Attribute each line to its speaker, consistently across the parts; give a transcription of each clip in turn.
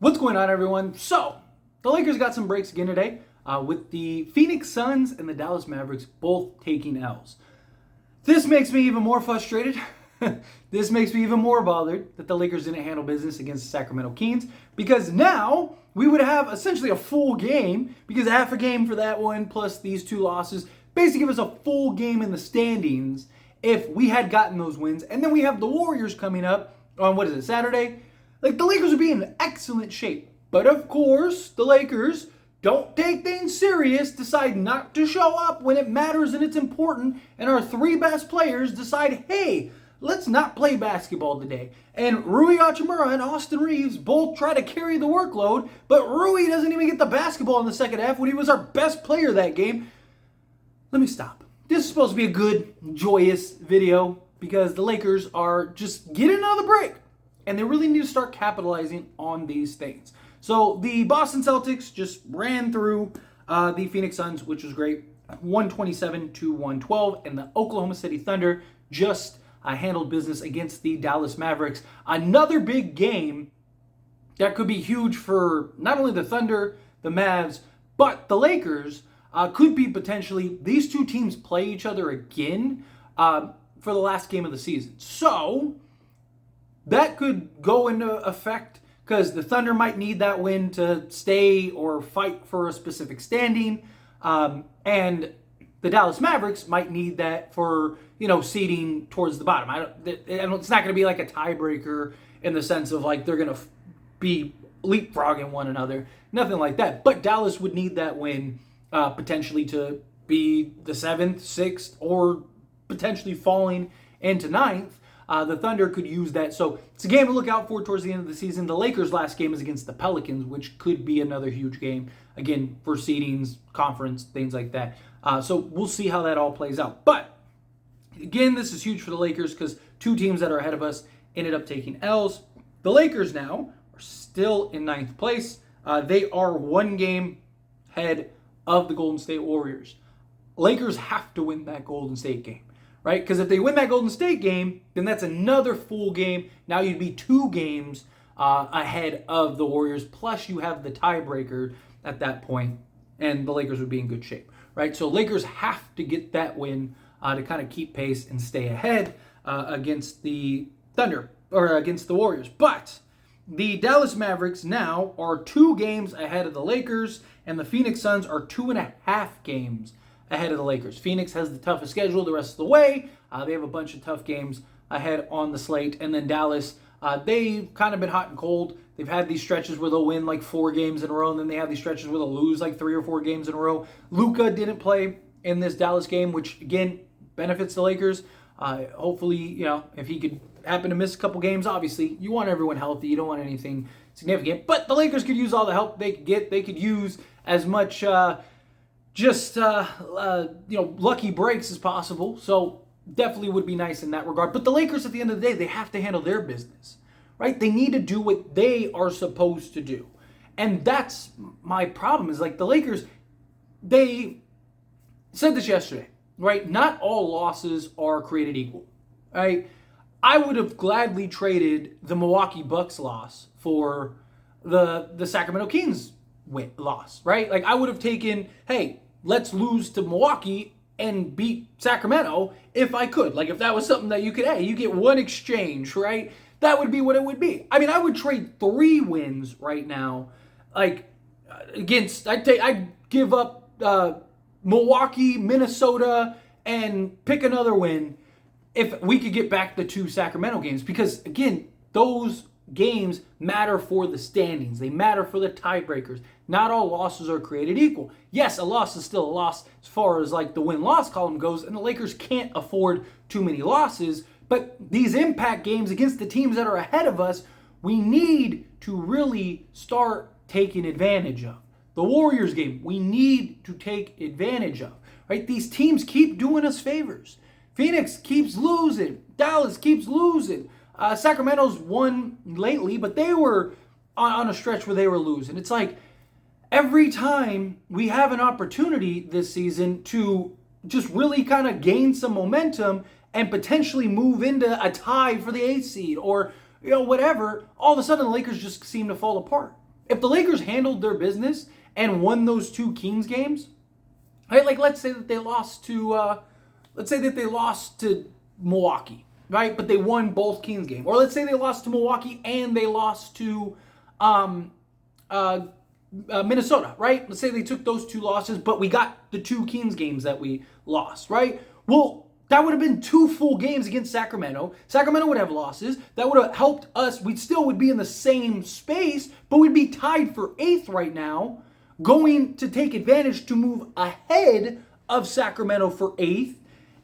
Speaker 1: What's going on, everyone? So, the Lakers got some breaks again today with the Phoenix Suns and the Dallas Mavericks both taking L's. This makes me even more frustrated. This makes me even more bothered that the Lakers didn't handle business against the Sacramento Kings, because now we would have essentially a full game, because half a game for that one plus these two losses basically give us a full game in the standings if we had gotten those wins. And then we have the Warriors coming up on, Saturday? Like, the Lakers would be in excellent shape. But of course, the Lakers don't take things serious, decide not to show up when it matters and it's important, and our three best players decide, hey, let's not play basketball today. And Rui Hachimura and Austin Reeves both try to carry the workload, but Rui doesn't even get the basketball in the second half when he was our best player that game. Let me stop. This is supposed to be a good, joyous video because the Lakers are just getting another break, and they really need to start capitalizing on these things. So the Boston Celtics just ran through the Phoenix Suns, which was great, 127-112, and the Oklahoma City Thunder just handled business against the Dallas Mavericks. Another big game that could be huge for not only the Thunder, the Mavs, but the Lakers. Could be potentially, these two teams play each other again for the last game of the season. So that could go into effect because the Thunder might need that win to stay or fight for a specific standing. And the Dallas Mavericks might need that for, seeding towards the bottom. It's not going to be like a tiebreaker in the sense of like they're going to be leapfrogging one another. Nothing like that. But Dallas would need that win potentially to be the 7th, 6th, or potentially falling into 9th. The Thunder could use that. So it's a game to look out for towards the end of the season. The Lakers' last game is against the Pelicans, which could be another huge game, again, for seedings, conference, things like that. So we'll see how that all plays out. But, again, this is huge for the Lakers because two teams that are ahead of us ended up taking L's. The Lakers now are still in 9th place. They are one game ahead of the Golden State Warriors. Lakers have to win that Golden State game, right? Because if they win that Golden State game, then that's another full game. Now you'd be 2 games ahead of the Warriors, plus you have the tiebreaker at that point, and the Lakers would be in good shape, right? So Lakers have to get that win to kind of keep pace and stay ahead against the Thunder, or against the Warriors. But the Dallas Mavericks now are 2 games ahead of the Lakers, and the Phoenix Suns are 2.5 games ahead of the Lakers. Phoenix has the toughest schedule the rest of the way. They have a bunch of tough games ahead on the slate. And then Dallas, they've kind of been hot and cold. They've had these stretches where they'll win like 4 games in a row, and then they have these stretches where they'll lose like 3 or 4 games in a row. Luka didn't play in this Dallas game, which, again, benefits the Lakers. Hopefully, if he could happen to miss a couple games, obviously, you want everyone healthy. You don't want anything significant. But the Lakers could use all the help they could get. They could use as much lucky breaks as possible. So definitely would be nice in that regard. But the Lakers, at the end of the day, they have to handle their business, right? They need to do what they are supposed to do. And that's my problem, is like the Lakers, they said this yesterday, right? Not all losses are created equal, right? I would have gladly traded the Milwaukee Bucks loss for the Sacramento Kings loss, right? Like, I would have taken, hey, let's lose to Milwaukee and beat Sacramento if I could. Like, if that was something that you could, you get one exchange, right? That would be what it would be. I mean, I would trade 3 wins right now, like, I'd give up Milwaukee, Minnesota, and pick another win if we could get back the 2 Sacramento games. Because, again, those games matter for the standings. They matter for the tiebreakers. Not all losses are created equal. Yes, a loss is still a loss as far as like the win-loss column goes, and the Lakers can't afford too many losses. But these impact games against the teams that are ahead of us, we need to really start taking advantage of. The Warriors game, we need to take advantage of. Right? These teams keep doing us favors. Phoenix keeps losing. Dallas keeps losing. Sacramento's won lately, but they were on a stretch where they were losing. It's like every time we have an opportunity this season to just really kind of gain some momentum and potentially move into a tie for the 8th seed or whatever, all of a sudden the Lakers just seem to fall apart. If the Lakers handled their business and won those 2 Kings games, right? Like let's say that they lost to Milwaukee, right? But they won both Kings games. Or let's say they lost to Milwaukee and they lost to Minnesota, right? Let's say they took those 2 losses, but we got the 2 Kings games that we lost, right? Well, that would have been 2 full games against Sacramento. Sacramento would have losses. That would have helped us. We still would be in the same space, but we'd be tied for 8th right now, going to take advantage to move ahead of Sacramento for 8th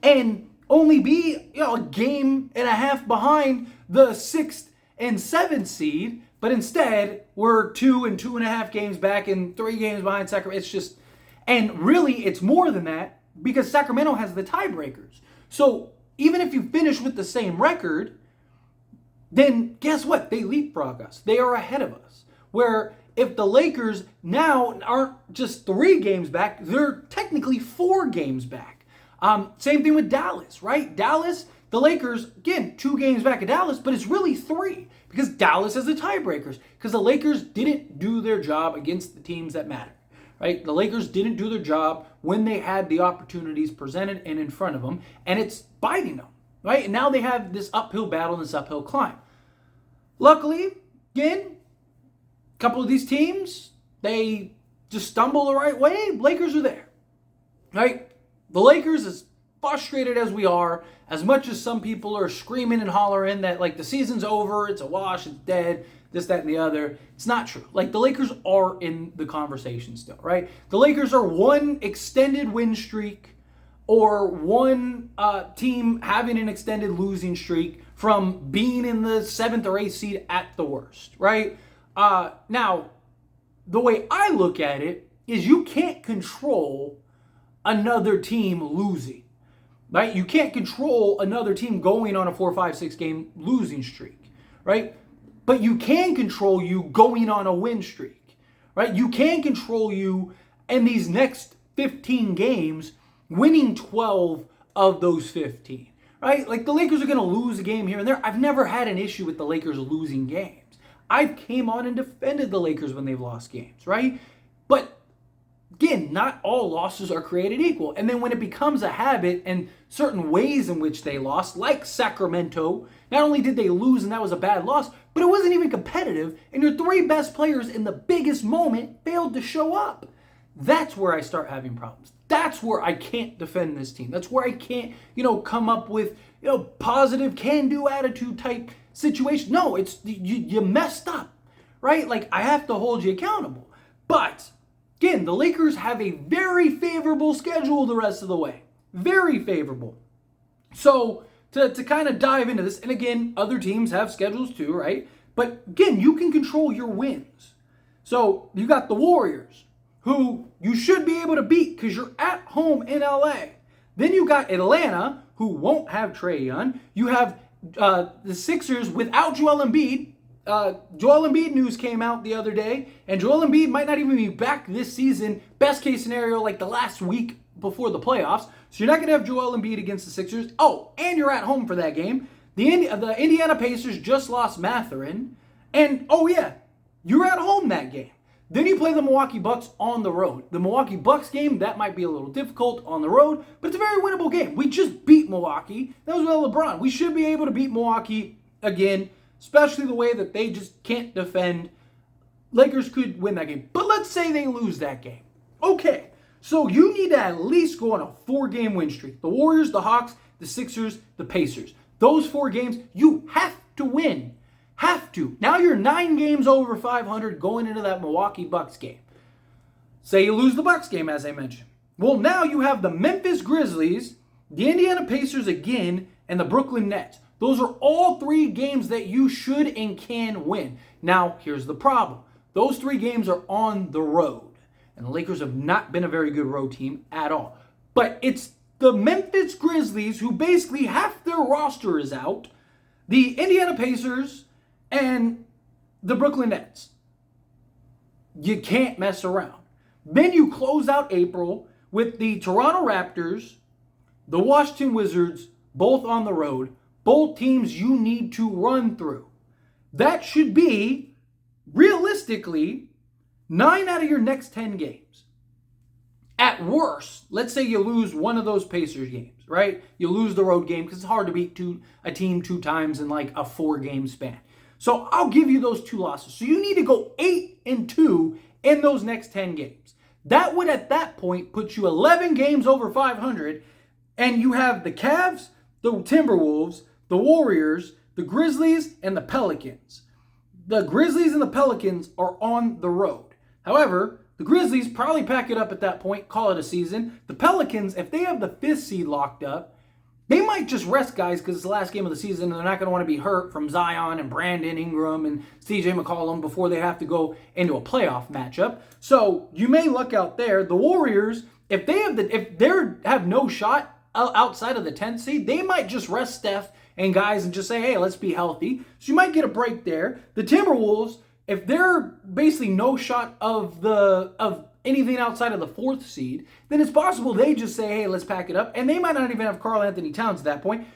Speaker 1: and only be a game and a half behind the 6th and 7th seed. But instead, we're 2 and 2.5 games back and 3 games behind Sacramento. It's just, and really, it's more than that because Sacramento has the tiebreakers. So even if you finish with the same record, then guess what? They leapfrog us. They are ahead of us. Where if the Lakers now aren't just 3 games back, they're technically 4 games back. Same thing with Dallas, right? Dallas, the Lakers, again, 2 games back of Dallas, but it's really 3 because Dallas has the tiebreakers because the Lakers didn't do their job against the teams that matter. Right? The Lakers didn't do their job when they had the opportunities presented and in front of them, and it's biting them, right? And now they have this uphill battle and this uphill climb. Luckily, again, a couple of these teams, they just stumble the right way. Lakers are there, right? The Lakers, as frustrated as we are, as much as some people are screaming and hollering that like the season's over, it's a wash, it's dead, this, that, and the other. It's not true. Like the Lakers are in the conversation still, right? The Lakers are 1 extended win streak or 1 team having an extended losing streak from being in the 7th or 8th seed at the worst, right? Now, the way I look at it is you can't control another team losing, right? You can't control another team going on a 4, 5, 6 game losing streak, right? But you can control you going on a win streak, right? You can control you in these next 15 games winning 12 of those 15, right? Like the Lakers are going to lose a game here and there. I've never had an issue with the Lakers losing games. I've came on and defended the Lakers when they've lost games, right? But again, not all losses are created equal. And then when it becomes a habit and certain ways in which they lost, like Sacramento, not only did they lose and that was a bad loss, but it wasn't even competitive, and your 3 best players in the biggest moment failed to show up. That's where I start having problems. That's where I can't defend this team. That's where I can't, come up with, positive can-do attitude type situation. No, it's you messed up, right? Like I have to hold you accountable. But again, the Lakers have a very favorable schedule the rest of the way. Very favorable. So to kind of dive into this, and again, other teams have schedules too, right? But again, you can control your wins. So you got the Warriors, who you should be able to beat because you're at home in LA. Then you got Atlanta, who won't have Trae Young. You have the Sixers without Joel Embiid. Joel Embiid news came out the other day, and Joel Embiid might not even be back this season. Best case scenario, like the last week before the playoffs. So you're not going to have Joel Embiid against the Sixers. Oh, and you're at home for that game. The Indiana Pacers just lost Mathurin. And, oh yeah, you're at home that game. Then you play the Milwaukee Bucks on the road. The Milwaukee Bucks game, that might be a little difficult on the road, but it's a very winnable game. We just beat Milwaukee. That was without LeBron. We should be able to beat Milwaukee again, especially the way that they just can't defend. Lakers could win that game. But let's say they lose that game. Okay, so you need to at least go on a 4-game win streak. The Warriors, the Hawks, the Sixers, the Pacers. Those 4 games, you have to win. Have to. Now you're 9 games over 500 going into that Milwaukee Bucks game. Say you lose the Bucks game, as I mentioned. Well, now you have the Memphis Grizzlies, the Indiana Pacers again, and the Brooklyn Nets. Those are all 3 games that you should and can win. Now, here's the problem. Those 3 games are on the road. And the Lakers have not been a very good road team at all. But it's the Memphis Grizzlies, who basically half their roster is out, the Indiana Pacers, and the Brooklyn Nets. You can't mess around. Then you close out April with the Toronto Raptors, the Washington Wizards, both on the road. Both teams you need to run through. That should be, realistically, 9 out of your next 10 games. At worst, let's say you lose one of those Pacers games, right? You lose the road game because it's hard to beat a team 2 times in like a 4-game span. So I'll give you those 2 losses. So you need to go 8-2 in those next 10 games. That would at that point put you 11 games over 500, and you have the Cavs, the Timberwolves, the Warriors, the Grizzlies, and the Pelicans. The Grizzlies and the Pelicans are on the road. However, the Grizzlies probably pack it up at that point, call it a season. The Pelicans, if they have the 5th seed locked up, they might just rest guys because it's the last game of the season and they're not going to want to be hurt from Zion and Brandon Ingram and CJ McCollum before they have to go into a playoff matchup. So you may look out there. The Warriors, if they have no shot outside of the 10th seed, they might just rest Steph and guys and just say, hey, let's be healthy. So you might get a break there. The Timberwolves, if they're basically no shot of anything outside of the 4th seed, then it's possible they just say, hey, let's pack it up. And they might not even have Karl Anthony Towns at that point.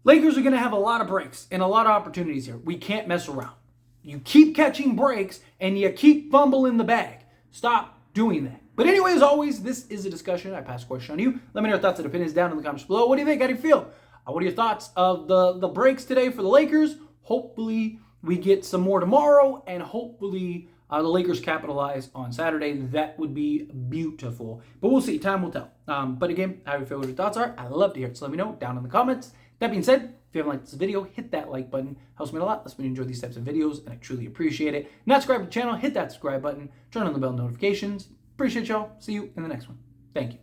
Speaker 1: Lakers are going to have a lot of breaks and a lot of opportunities here. We can't mess around. You keep catching breaks and you keep fumbling the bag. Stop doing that. But anyway, as always, this is a discussion. I pass a question on you. Let me know your thoughts and opinions down in the comments below. What do you think? How do you feel? What are your thoughts of the breaks today for the Lakers? Hopefully we get some more tomorrow, and hopefully the Lakers capitalize on Saturday. That would be beautiful. But we'll see. Time will tell. But again, how do you feel? What your thoughts are? I'd love to hear it. So let me know down in the comments. That being said, if you haven't liked this video, hit that like button. Helps me a lot. Lets me enjoy these types of videos, and I truly appreciate it. Not subscribed to the channel, hit that subscribe button. Turn on the bell notifications. Appreciate y'all. See you in the next one. Thank you.